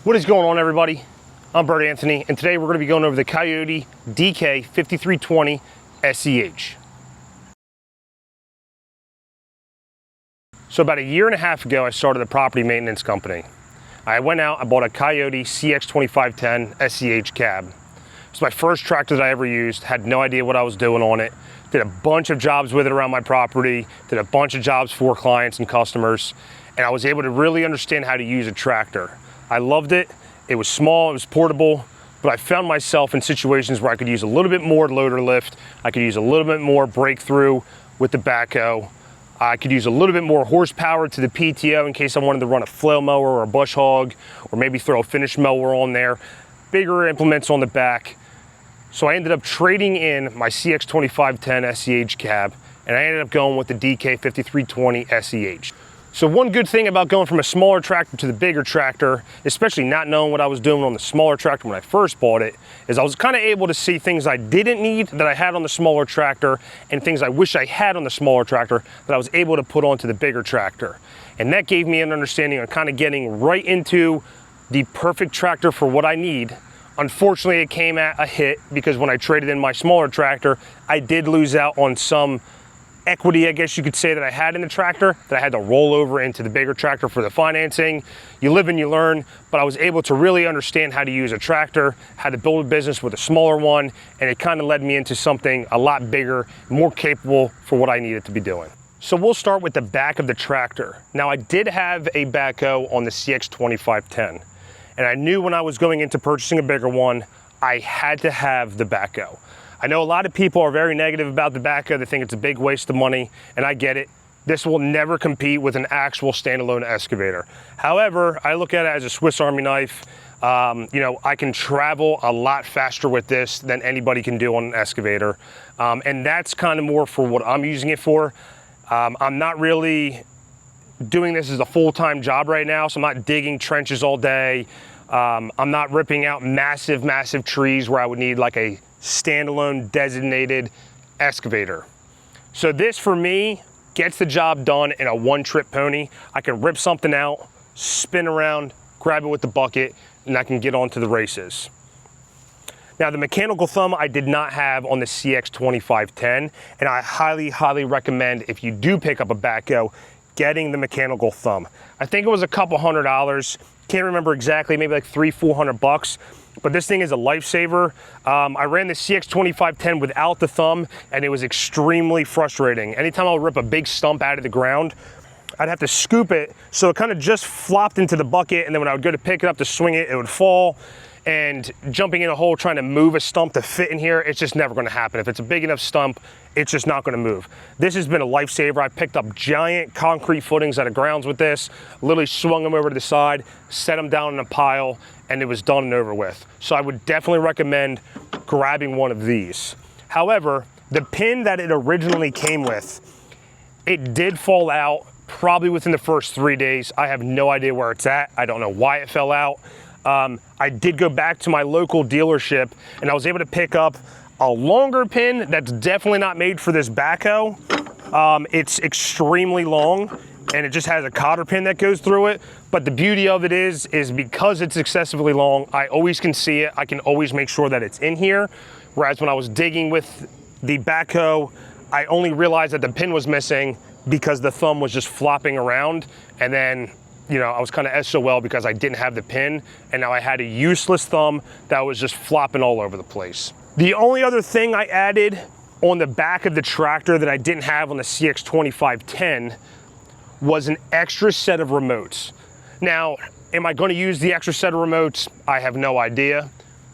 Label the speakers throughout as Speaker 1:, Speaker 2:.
Speaker 1: What is going on, everybody? I'm Bert Anthony, and today we're going to be going over the Kioti DK5320seh. So about a year and a half ago, I started a property maintenance company. I went out, I bought a Kioti CX2510seh Cab. It's my first tractor that I ever used, had no idea what I was doing on it. Did a bunch of jobs with it around my property, did a bunch of jobs for clients and customers, and I was able to really understand how to use a tractor. I loved it. It was small, it was portable, but I found myself in situations where I could use a little bit more loader lift, I could use a little bit more breakthrough with the backhoe, I could use a little bit more horsepower to the PTO in case I wanted to run a flail mower or a bush hog, or maybe throw a finish mower on there, bigger implements on the back. So I ended up trading in my CX2510seh Cab, and I ended up going with the DK5320seh. So one good thing about going from a smaller tractor to the bigger tractor, especially not knowing what I was doing on the smaller tractor when I first bought it, is I was kind of able to see things I didn't need that I had on the smaller tractor and things I wish I had on the smaller tractor that I was able to put onto the bigger tractor. And that gave me an understanding of kind of getting right into the perfect tractor for what I need. Unfortunately, it came at a hit because when I traded in my smaller tractor, I did lose out on some equity, I guess you could say, that I had in the tractor that I had to roll over into the bigger tractor for the financing. You live and you learn, but I was able to really understand how to use a tractor, how to build a business with a smaller one, and it kind of led me into something a lot bigger, more capable for what I needed to be doing. So we'll start with the back of the tractor. Now, I did have a backhoe on the CX2510, and I knew when I was going into purchasing a bigger one, I had to have the backhoe. I know a lot of people are very negative about the backhoe. They think it's a big waste of money, and I get it. This will never compete with an actual standalone excavator. However, I look at it as a Swiss Army knife. I can travel a lot faster with this than anybody can do on an excavator. And that's kind of more for what I'm using it for. I'm not really doing this as a full-time job right now, so I'm not digging trenches all day. I'm not ripping out massive, massive trees where I would need like a standalone designated excavator. So this, for me, gets the job done in a one-trip pony. I can rip something out, spin around, grab it with the bucket, and I can get on to the races. Now, the mechanical thumb I did not have on the CX2510, and I highly, highly recommend, if you do pick up a backhoe, getting the mechanical thumb. I think it was a couple $100. Can't remember exactly, maybe like $300-400. But this thing is a lifesaver. I ran the CX2510 without the thumb, and it was extremely frustrating. Anytime I would rip a big stump out of the ground, I'd have to scoop it, so it kind of just flopped into the bucket, and then when I would go to pick it up to swing it, it would fall. And jumping in a hole trying to move a stump to fit in here, it's just never going to happen. If it's a big enough stump, it's just not going to move. This has been a lifesaver. I picked up giant concrete footings out of grounds with this, literally swung them over to the side, set them down in a pile, and it was done and over with. So I would definitely recommend grabbing one of these. However, the pin that it originally came with, it did fall out probably within the first 3 days. I have no idea where it's at. I don't know why it fell out. I did go back to my local dealership, and I was able to pick up a longer pin that's definitely not made for this backhoe. It's extremely long, and it just has a cotter pin that goes through it. But the beauty of it is because it's excessively long, I always can see it. I can always make sure that it's in here. Whereas when I was digging with the backhoe, I only realized that the pin was missing because the thumb was just flopping around, and then I was kind of SOL because I didn't have the pin, and now I had a useless thumb that was just flopping all over the place. The only other thing I added on the back of the tractor that I didn't have on the CX2510 was an extra set of remotes. Now, am I going to use the extra set of remotes? I have no idea,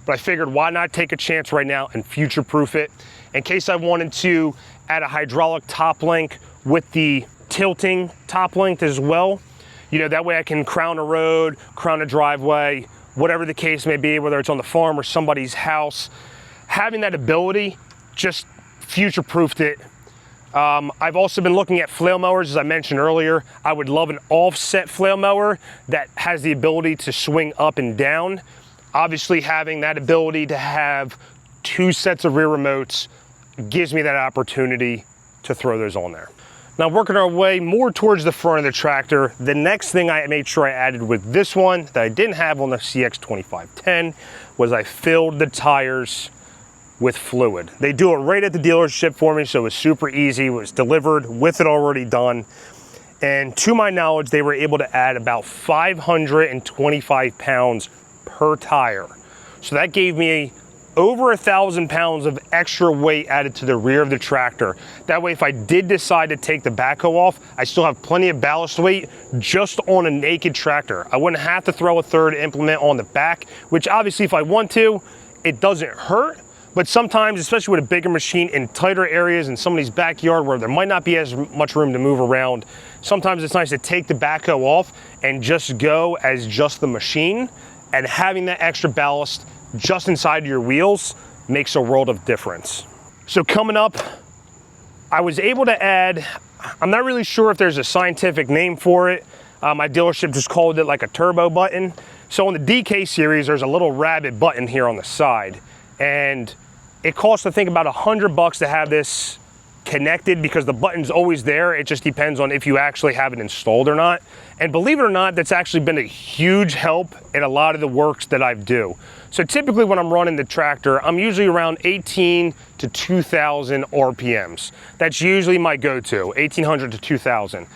Speaker 1: but I figured why not take a chance right now and future-proof it in case I wanted to add a hydraulic top link with the tilting top link as well. That way I can crown a road, crown a driveway, whatever the case may be, whether it's on the farm or somebody's house. Having that ability just future-proofed it. I've also been looking at flail mowers, as I mentioned earlier. I would love an offset flail mower that has the ability to swing up and down. Obviously, having that ability to have 2 sets of rear remotes gives me that opportunity to throw those on there. Now working our way more towards the front of the tractor, the next thing I made sure I added with this one that I didn't have on the CX2510 was I filled the tires with fluid. They do it right at the dealership for me, so it was super easy. It was delivered with it already done. And to my knowledge, they were able to add about 525 pounds per tire. So that gave me over 1,000 pounds of extra weight added to the rear of the tractor. That way, if I did decide to take the backhoe off, I still have plenty of ballast weight just on a naked tractor. I wouldn't have to throw a third implement on the back, which obviously if I want to, it doesn't hurt. But sometimes, especially with a bigger machine in tighter areas in somebody's backyard where there might not be as much room to move around, sometimes it's nice to take the backhoe off and just go as just the machine, and having that extra ballast just inside your wheels makes a world of difference. So coming up, I was able to add, I'm not really sure if there's a scientific name for it. My dealership just called it like a turbo button. So on the DK series, there's a little rabbit button here on the side, and it costs, I think, about $100 to have this connected because the button's always there. It just depends on if you actually have it installed or not. And believe it or not, that's actually been a huge help in a lot of the works that I do. So typically when I'm running the tractor, I'm usually around 18 to 2,000 RPMs. That's usually my go-to, 1,800 to 2,000.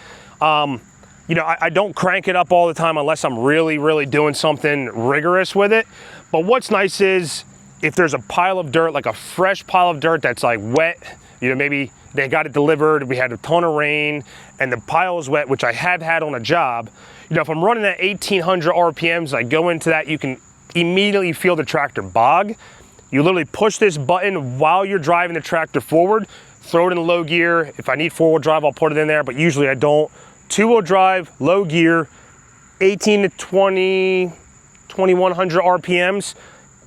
Speaker 1: You know, I don't crank it up all the time unless I'm really doing something rigorous with it. But what's nice is if there's a pile of dirt, like a fresh pile of dirt that's like wet, you know, maybe they got it delivered, we had a ton of rain, and the pile is wet, which I have had on a job. You know, if I'm running at 1,800 RPMs, I go into that, you can immediately feel the tractor bog. You literally push this button while you're driving the tractor forward, throw it in low gear. If I need four-wheel drive, I'll put it in there, but usually I don't. Two-wheel drive, low gear, 18 to 20, 2,100 RPMs.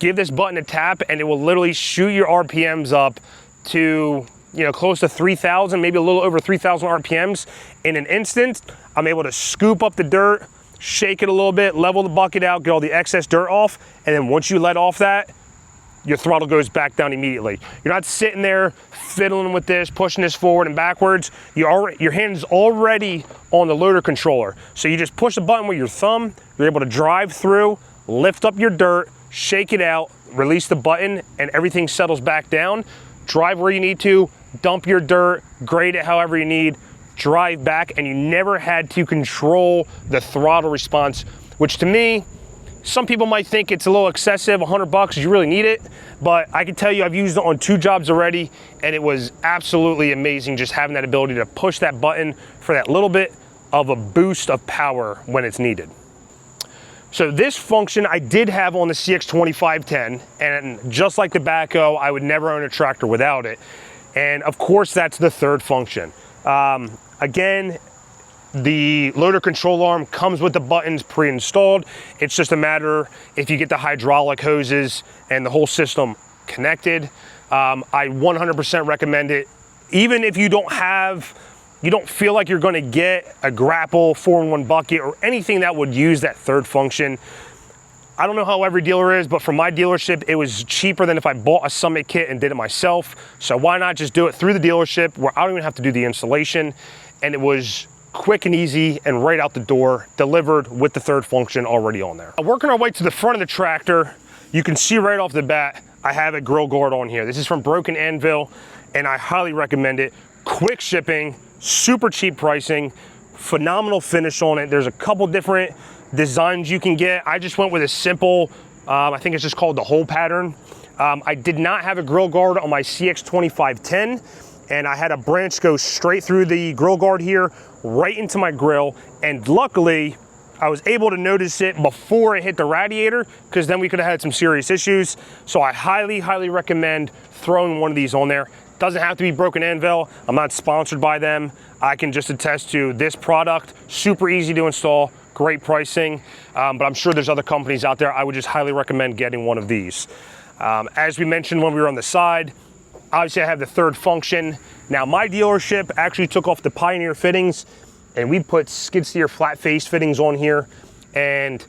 Speaker 1: Give this button a tap and it will literally shoot your RPMs up to, you know, close to 3,000, maybe a little over 3,000 RPMs. In an instant, I'm able to scoop up the dirt, shake it a little bit, level the bucket out, get all the excess dirt off, and then once you let off that, your throttle goes back down immediately. You're not sitting there fiddling with this, pushing this forward and backwards. Your hand's already on the loader controller. So you just push the button with your thumb, you're able to drive through, lift up your dirt, shake it out, release the button, and everything settles back down. Drive where you need to, dump your dirt, grade it however you need, drive back, and you never had to control the throttle response, which to me, some people might think it's a little excessive, $100, you really need it, but I can tell you I've used it on 2 jobs already, and it was absolutely amazing just having that ability to push that button for that little bit of a boost of power when it's needed. So this function I did have on the CX2510, and just like the backhoe, I would never own a tractor without it. And of course, that's the third function. Again, the loader control arm comes with the buttons pre-installed. It's just a matter if you get the hydraulic hoses and the whole system connected. I 100% recommend it. Even if you don't feel like you're gonna get a grapple 4-in-1 bucket or anything that would use that third function. I don't know how every dealer is, but for my dealership, it was cheaper than if I bought a Summit kit and did it myself. So why not just do it through the dealership where I don't even have to do the installation, and it was quick and easy and right out the door, delivered with the third function already on there. Working our way to the front of the tractor, you can see right off the bat, I have a grill guard on here. This is from Broken Anvil, and I highly recommend it. Quick shipping, super cheap pricing, phenomenal finish on it. There's a couple different designs you can get. I just went with a simple, I think it's just called the hole pattern. I did not have a grill guard on my CX2510, and I had a branch go straight through the grill guard here, right into my grill, and luckily, I was able to notice it before it hit the radiator, because then we could have had some serious issues. So I highly recommend throwing one of these on there. Doesn't have to be Broken Anvil. I'm not sponsored by them. I can just attest to this product, super easy to install, great pricing, but I'm sure there's other companies out there. I would just highly recommend getting one of these. As we mentioned when we were on the side, obviously I have the third function. Now my dealership actually took off the Pioneer fittings and we put skid steer flat face fittings on here. And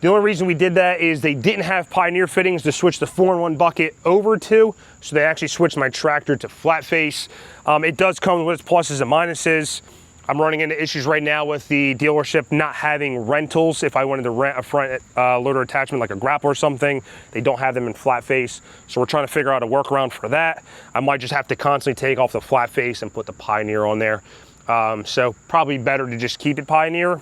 Speaker 1: The only reason we did that is they didn't have Pioneer fittings to switch the 4-in-1 bucket over to, so they actually switched my tractor to flat face. It does come with its pluses and minuses. I'm running into issues right now with the dealership not having rentals. If I wanted to rent a front loader attachment like a grapple or something, they don't have them in flat face. So we're trying to figure out a workaround for that. I might just have to constantly take off the flat face and put the Pioneer on there. So probably better to just keep it Pioneer.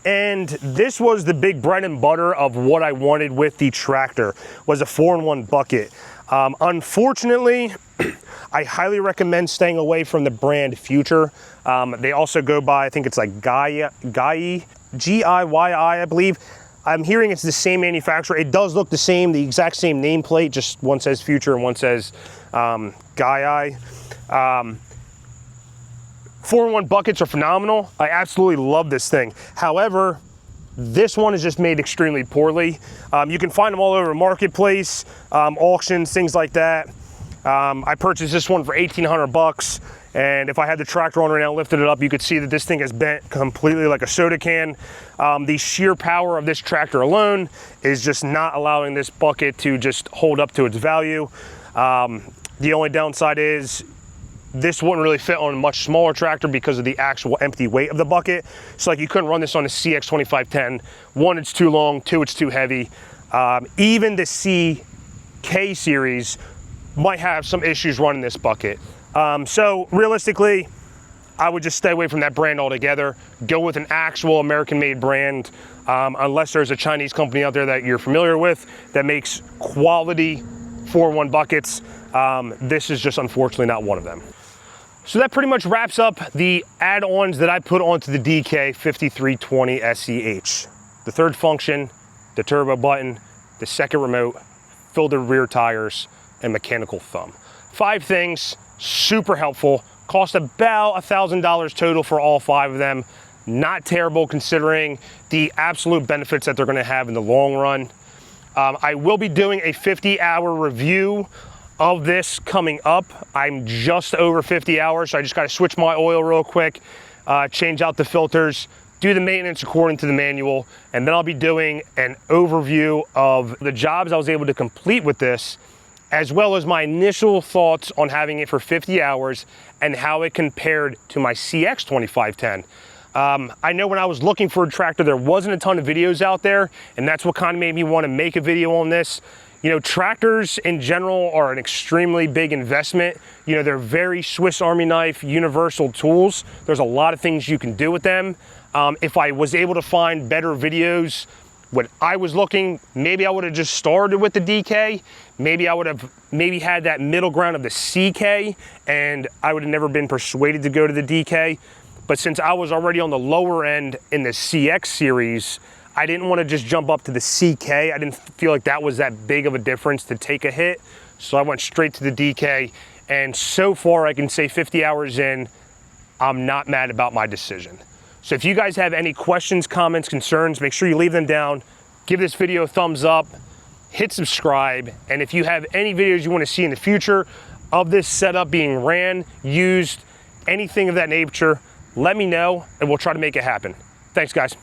Speaker 1: And this was the big bread and butter of what I wanted with the tractor, was a 4-in-1 bucket. Unfortunately, I highly recommend staying away from the brand Future. They also go by, I think it's like Grille, G-I-Y-I, I believe. I'm hearing it's the same manufacturer. It does look the same, the exact same nameplate, just one says Future and one says Grille. 4-in-1 buckets are phenomenal. I absolutely love this thing. However, this one is just made extremely poorly. You can find them all over the marketplace, auctions, things like that. I purchased this one for 1,800 bucks, and if I had the tractor on right now, lifted it up, you could see that this thing is bent completely like a soda can. The sheer power of this tractor alone is just not allowing this bucket to just hold up to its value. The only downside is this wouldn't really fit on a much smaller tractor because of the actual empty weight of the bucket. So like you couldn't run this on a CX2510. One, it's too long. Two, it's too heavy. Even the CK series might have some issues running this bucket. So realistically, I would just stay away from that brand altogether. Go with an actual American-made brand, unless there's a Chinese company out there that you're familiar with that makes quality 4-in-1 buckets. This is just unfortunately not one of them. So that pretty much wraps up the add-ons that I put onto the DK5320seh. The third function, the turbo button, the second remote, filtered rear tires, and mechanical thumb. 5 things, super helpful. Cost about $1,000 total for all 5 of them. Not terrible considering the absolute benefits that they're gonna have in the long run. I will be doing a 50-hour review of this coming up. I'm just over 50 hours, so I just gotta switch my oil real quick, change out the filters, do the maintenance according to the manual, and then I'll be doing an overview of the jobs I was able to complete with this, as well as my initial thoughts on having it for 50 hours and how it compared to my CX2510. I know when I was looking for a tractor, there wasn't a ton of videos out there, and that's what kind of made me want to make a video on this. You know, tractors in general are an extremely big investment. You know, they're very Swiss Army knife, universal tools. There's a lot of things you can do with them. If I was able to find better videos when I was looking, maybe I would have just started with the DK. Maybe I would have had that middle ground of the CK, and I would have never been persuaded to go to the DK. But since I was already on the lower end in the CX series, I didn't want to just jump up to the CK. I didn't feel like that was that big of a difference to take a hit. So I went straight to the DK. And so far, I can say 50 hours in, I'm not mad about my decision. So if you guys have any questions, comments, concerns, make sure you leave them down. Give this video a thumbs up, hit subscribe. And if you have any videos you want to see in the future of this setup being ran, used, anything of that nature, let me know and we'll try to make it happen. Thanks, guys.